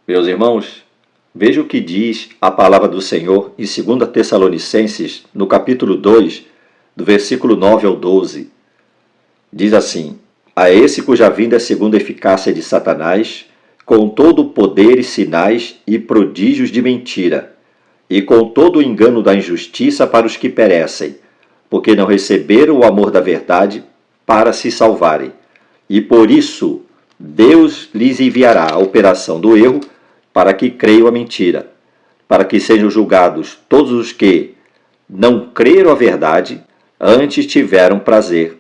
Meus irmãos, veja o que diz a palavra do Senhor em 2 Tessalonicenses, no capítulo 2, do versículo 9 ao 12. Diz assim: A esse cuja vinda é segundo a eficácia de Satanás, com todo o poder e sinais e prodígios de mentira, e com todo o engano da injustiça para os que perecem, porque não receberam o amor da verdade para se salvarem. E por isso Deus lhes enviará a operação do erro, para que creiam a mentira, para que sejam julgados todos os que não creram a verdade, antes tiveram prazer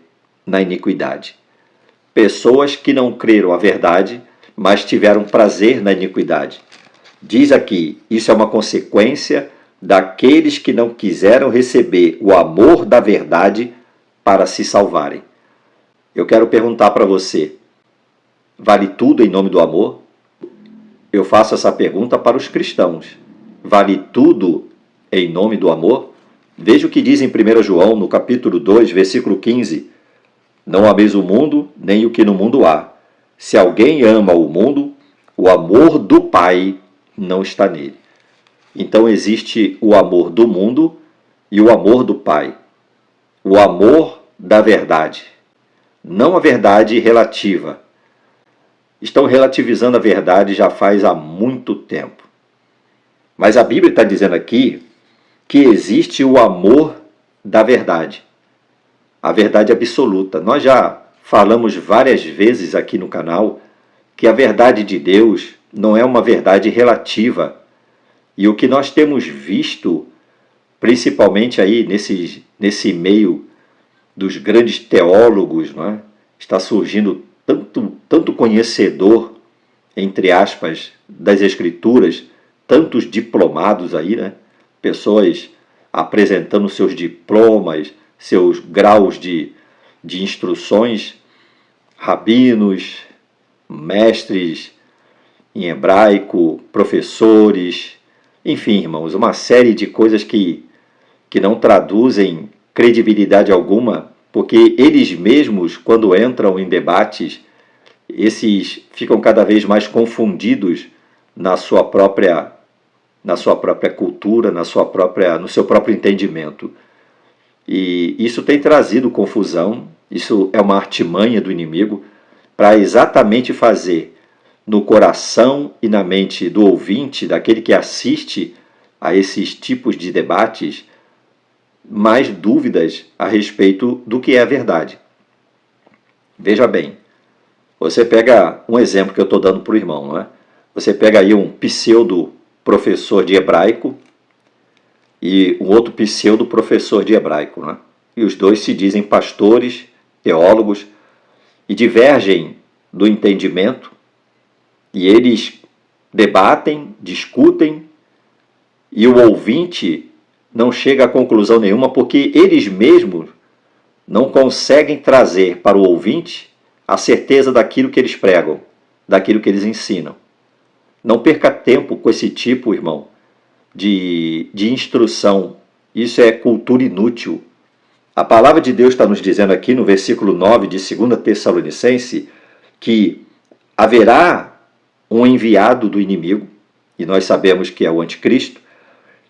na iniquidade. Pessoas que não creram a verdade, mas tiveram prazer na iniquidade. Diz aqui, isso é uma consequência daqueles que não quiseram receber o amor da verdade para se salvarem. Eu quero perguntar para você, vale tudo em nome do amor? Eu faço essa pergunta para os cristãos. Vale tudo em nome do amor? Veja o que diz em 1 João, no capítulo 2, versículo 15. Não ameis o mundo, nem o que no mundo há. Se alguém ama o mundo, o amor do Pai não está nele. Então existe o amor do mundo e o amor do Pai. O amor da verdade, não a verdade relativa. Estão relativizando a verdade já faz há muito tempo. Mas a Bíblia está dizendo aqui que existe o amor da verdade. A verdade absoluta. Nós já falamos várias vezes aqui no canal que a verdade de Deus não é uma verdade relativa. E o que nós temos visto, principalmente aí nesse meio dos grandes teólogos, não é? Está surgindo tanto conhecedor, entre aspas, das Escrituras, tantos diplomados aí, né? Pessoas apresentando seus diplomas, seus graus de instruções, rabinos, mestres em hebraico, professores, enfim, irmãos, uma série de coisas que não traduzem credibilidade alguma, porque eles mesmos, quando entram em debates, esses ficam cada vez mais confundidos na sua própria cultura, no seu próprio entendimento. E isso tem trazido confusão, isso é uma artimanha do inimigo para exatamente fazer no coração e na mente do ouvinte, daquele que assiste a esses tipos de debates, mais dúvidas a respeito do que é a verdade. Veja bem, você pega um exemplo que eu estou dando para o irmão, não é? Você pega aí um pseudo professor de hebraico e um outro pseudo professor de hebraico, não é? E os dois se dizem pastores, teólogos, e divergem do entendimento, e eles debatem, discutem, e o ouvinte não chega a conclusão nenhuma, porque eles mesmos não conseguem trazer para o ouvinte a certeza daquilo que eles pregam, daquilo que eles ensinam. Não perca tempo com esse tipo, irmão, de instrução. Isso é cultura inútil. A palavra de Deus está nos dizendo aqui no versículo 9 de 2 Tessalonicenses que haverá um enviado do inimigo, e nós sabemos que é o anticristo,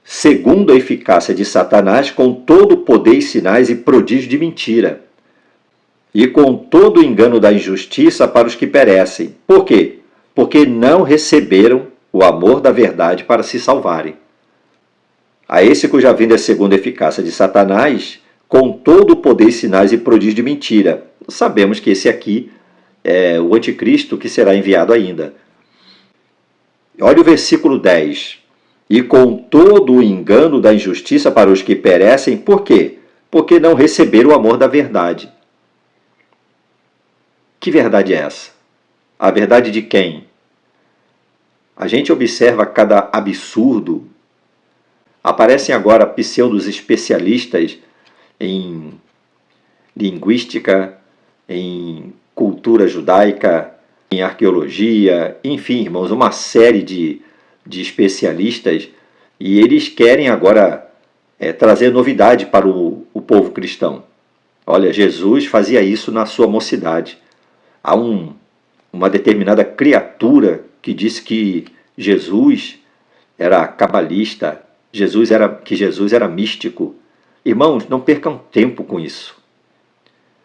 segundo a eficácia de Satanás, com todo o poder e sinais e prodígio de mentira, e com todo o engano da injustiça para os que perecem. Por quê? Porque não receberam o amor da verdade para se salvarem. A esse cuja vinda é segundo a eficácia de Satanás, com todo o poder, sinais e prodígio de mentira. Sabemos que esse aqui é o anticristo que será enviado ainda. Olha o versículo 10. E com todo o engano da injustiça para os que perecem, por quê? Porque não receberam o amor da verdade. Que verdade é essa? A verdade de quem? A gente observa cada absurdo. Aparecem agora pseudos especialistas em linguística, em cultura judaica, em arqueologia, enfim, irmãos, uma série de especialistas, e eles querem agora trazer novidade para o povo cristão. Olha, Jesus fazia isso na sua mocidade. Há uma determinada criatura que disse que Jesus era cabalista, que Jesus era místico. Irmãos, não percam tempo com isso.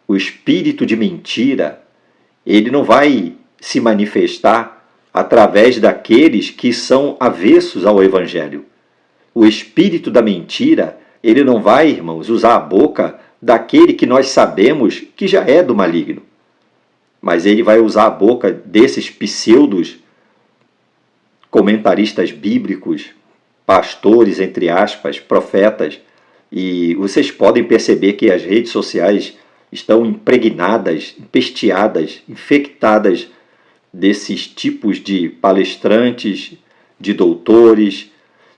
O espírito de mentira, ele não vai se manifestar através daqueles que são avessos ao Evangelho. O espírito da mentira, ele não vai, irmãos, usar a boca daquele que nós sabemos que já é do maligno. Mas ele vai usar a boca desses pseudos comentaristas bíblicos, pastores, entre aspas, profetas. E vocês podem perceber que as redes sociais estão impregnadas, empesteadas, infectadas desses tipos de palestrantes, de doutores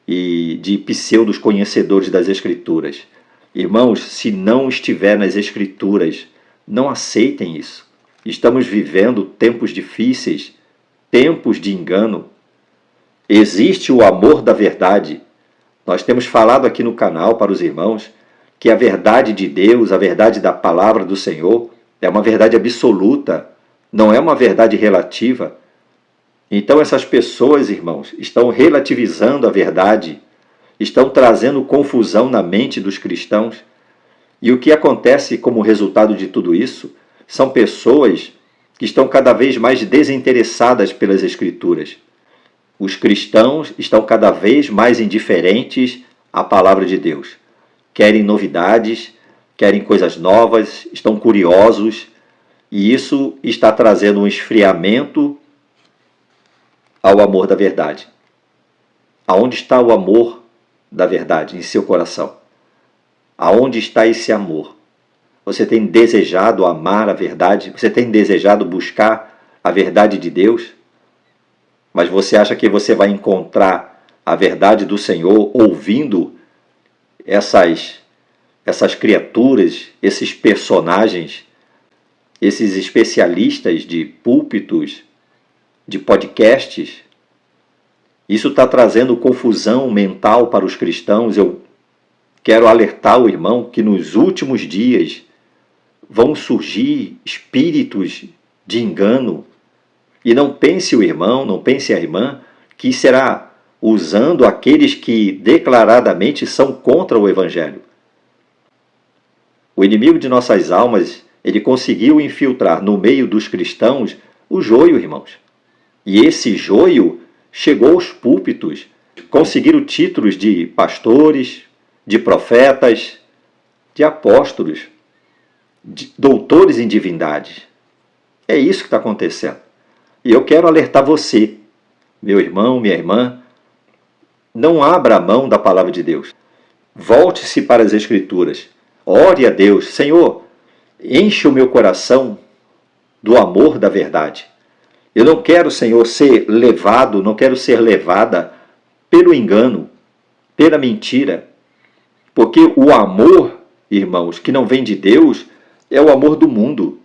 e de pseudos conhecedores das Escrituras. Irmãos, se não estiver nas Escrituras, não aceitem isso. Estamos vivendo tempos difíceis, tempos de engano. Existe o amor da verdade. Nós temos falado aqui no canal para os irmãos que a verdade de Deus, a verdade da palavra do Senhor, é uma verdade absoluta, não é uma verdade relativa. Então essas pessoas, irmãos, estão relativizando a verdade, estão trazendo confusão na mente dos cristãos. E o que acontece como resultado de tudo isso são pessoas que estão cada vez mais desinteressadas pelas Escrituras. Os cristãos estão cada vez mais indiferentes à palavra de Deus. Querem novidades, querem coisas novas, estão curiosos, e isso está trazendo um esfriamento ao amor da verdade. Aonde está o amor da verdade em seu coração? Aonde está esse amor? Você tem desejado amar a verdade? Você tem desejado buscar a verdade de Deus? Mas você acha que você vai encontrar a verdade do Senhor ouvindo essas criaturas, esses personagens, esses especialistas de púlpitos, de podcasts? Isso está trazendo confusão mental para os cristãos. Eu quero alertar o irmão que nos últimos dias vão surgir espíritos de engano. E não pense o irmão, não pense a irmã, que será usando aqueles que declaradamente são contra o Evangelho. O inimigo de nossas almas, ele conseguiu infiltrar no meio dos cristãos o joio, irmãos. E esse joio chegou aos púlpitos, conseguiram títulos de pastores, de profetas, de apóstolos, de doutores em divindade. É isso que está acontecendo. E eu quero alertar você, meu irmão, minha irmã, não abra a mão da palavra de Deus. Volte-se para as Escrituras. Ore a Deus. Senhor, enche o meu coração do amor da verdade. Eu não quero, Senhor, ser levado, não quero ser levada pelo engano, pela mentira. Porque o amor, irmãos, que não vem de Deus, é o amor do mundo.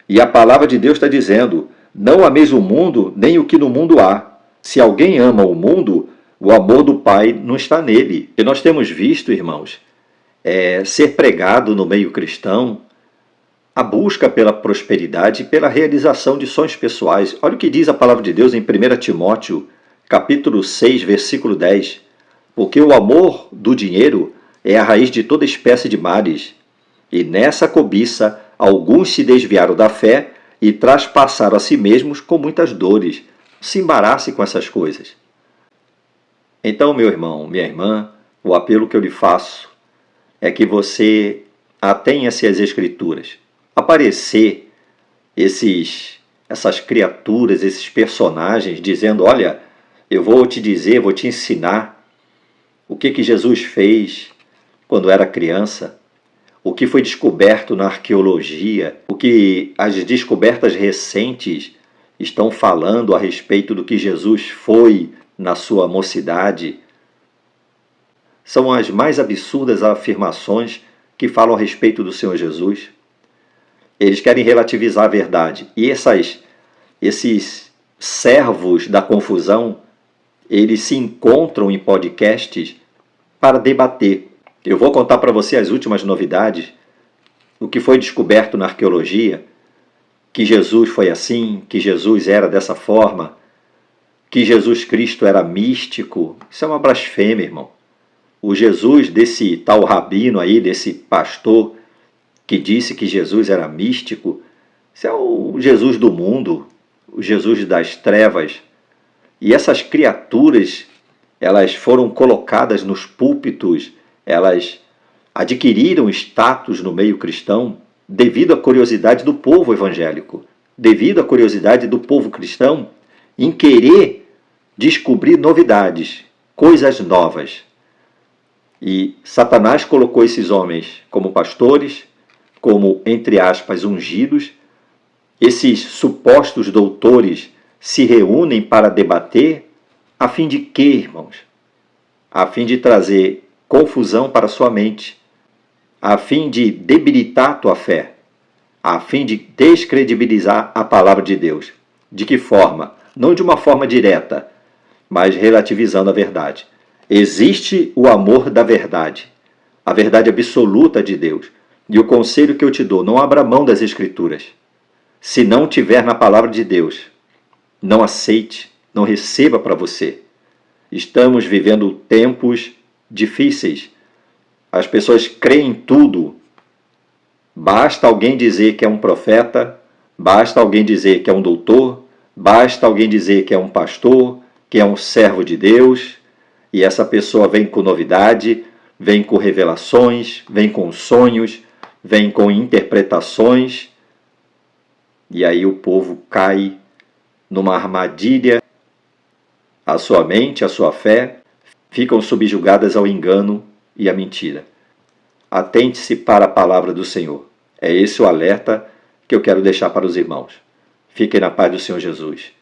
E a palavra de Deus está dizendo: não ameis o mundo, nem o que no mundo há. Se alguém ama o mundo, o amor do Pai não está nele. E nós temos visto, irmãos, ser pregado no meio cristão a busca pela prosperidade e pela realização de sonhos pessoais. Olha o que diz a palavra de Deus em 1 Timóteo, capítulo 6, versículo 10. Porque o amor do dinheiro é a raiz de toda espécie de males. E nessa cobiça, alguns se desviaram da fé e traspassaram a si mesmos com muitas dores. Não se embarace com essas coisas. Então, meu irmão, minha irmã, o apelo que eu lhe faço é que você atenha-se às Escrituras. Aparecer essas criaturas, esses personagens, dizendo: olha, eu vou te dizer, vou te ensinar o que Jesus fez quando era criança, o que foi descoberto na arqueologia, o que as descobertas recentes estão falando a respeito do que Jesus foi na sua mocidade. São as mais absurdas afirmações que falam a respeito do Senhor Jesus. Eles querem relativizar a verdade. E esses servos da confusão, eles se encontram em podcasts para debater. Eu vou contar para você as últimas novidades, o que foi descoberto na arqueologia, que Jesus foi assim, que Jesus era dessa forma. que Jesus Cristo era místico. Isso é uma blasfêmia, irmão. O Jesus desse tal rabino aí, desse pastor que disse que Jesus era místico, isso é o Jesus do mundo, o Jesus das trevas. E essas criaturas, elas foram colocadas nos púlpitos, elas adquiriram status no meio cristão devido à curiosidade do povo evangélico, devido à curiosidade do povo cristão em querer descobrir novidades, coisas novas. E Satanás colocou esses homens como pastores, como, entre aspas, ungidos. Esses supostos doutores se reúnem para debater, a fim de quê, irmãos? A fim de trazer confusão para sua mente, a fim de debilitar a tua fé, a fim de descredibilizar a palavra de Deus. De que forma? Não de uma forma direta, mas relativizando a verdade. Existe o amor da verdade, a verdade absoluta de Deus. E o conselho que eu te dou, não abra mão das Escrituras. Se não tiver na palavra de Deus, não aceite, não receba para você. Estamos vivendo tempos difíceis. As pessoas creem em tudo. Basta alguém dizer que é um profeta, basta alguém dizer que é um doutor, basta alguém dizer que é um pastor, que é um servo de Deus, e essa pessoa vem com novidade, vem com revelações, vem com sonhos, vem com interpretações, e aí o povo cai numa armadilha. A sua mente, a sua fé ficam subjugadas ao engano e à mentira. Atente-se para a palavra do Senhor. É esse o alerta que eu quero deixar para os irmãos. Fiquem na paz do Senhor Jesus.